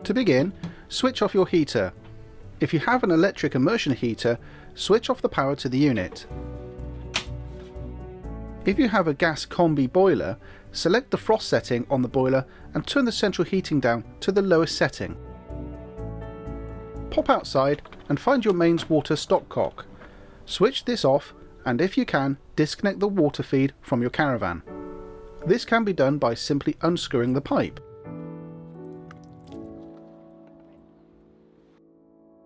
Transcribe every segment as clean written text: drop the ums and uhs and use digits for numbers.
To begin, switch off your heater. If you have an electric immersion heater, switch off the power to the unit. If you have a gas combi boiler, select the frost setting on the boiler and turn the central heating down to the lowest setting. Pop outside and find your mains water stopcock. Switch this off and if you can, disconnect the water feed from your caravan. This can be done by simply unscrewing the pipe.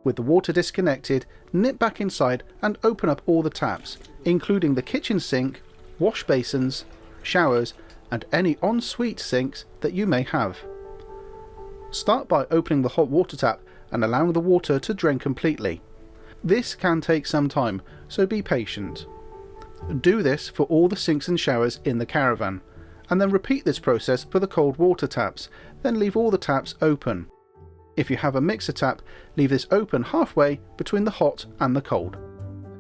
With the water disconnected, nip back inside and open up all the taps, including the kitchen sink, wash basins, showers and any ensuite sinks that you may have. Start by opening the hot water tap and allowing the water to drain completely. This can take some time, so be patient. Do this for all the sinks and showers in the caravan, and then repeat this process for the cold water taps, then leave all the taps open. If you have a mixer tap, leave this open halfway between the hot and the cold.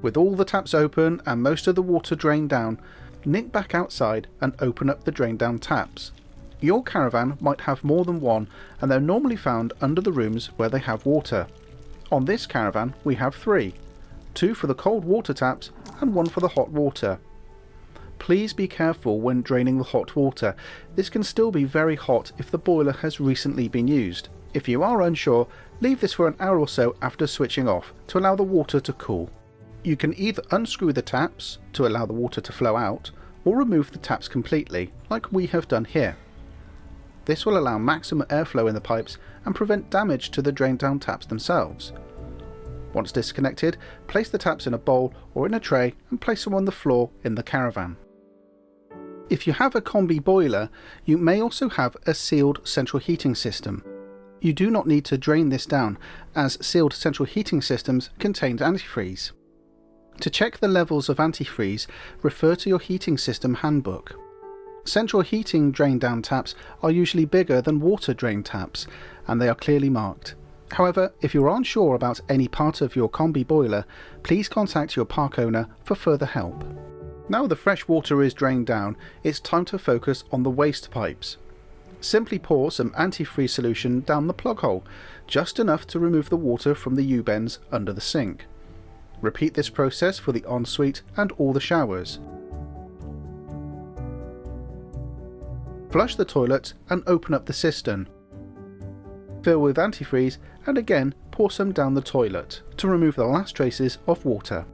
With all the taps open and most of the water drained down, nip back outside and open up the drain down taps. Your caravan might have more than one and they're normally found under the rooms where they have water. On this caravan we have 3, 2 for the cold water taps and 1 for the hot water. Please be careful when draining the hot water. This can still be very hot if the boiler has recently been used. If you are unsure, leave this for an hour or so after switching off to allow the water to cool. You can either unscrew the taps to allow the water to flow out, or remove the taps completely, like we have done here. This will allow maximum airflow in the pipes and prevent damage to the drain down taps themselves. Once disconnected, place the taps in a bowl or in a tray and place them on the floor in the caravan. If you have a combi boiler, you may also have a sealed central heating system. You do not need to drain this down, as sealed central heating systems contain antifreeze. To check the levels of antifreeze, refer to your heating system handbook. Central heating drain down taps are usually bigger than water drain taps, and they are clearly marked. However, if you're unsure about any part of your combi boiler, please contact your park owner for further help. Now the fresh water is drained down, it's time to focus on the waste pipes. Simply pour some antifreeze solution down the plug hole, just enough to remove the water from the U-bends under the sink. Repeat this process for the ensuite and all the showers. Flush the toilet and open up the cistern. Fill with antifreeze and again pour some down the toilet to remove the last traces of water.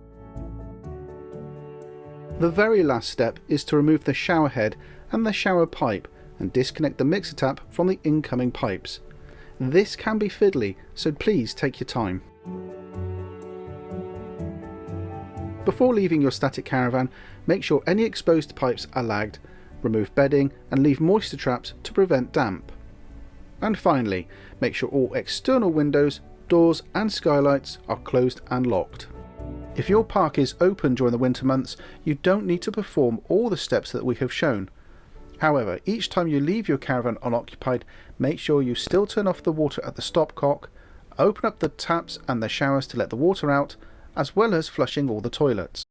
The very last step is to remove the shower head and the shower pipe and disconnect the mixer tap from the incoming pipes. This can be fiddly, so please take your time. Before leaving your static caravan, make sure any exposed pipes are lagged, remove bedding and leave moisture traps to prevent damp. And finally, make sure all external windows, doors and skylights are closed and locked. If your park is open during the winter months, you don't need to perform all the steps that we have shown. However, each time you leave your caravan unoccupied, make sure you still turn off the water at the stopcock, open up the taps and the showers to let the water out, as well as flushing all the toilets.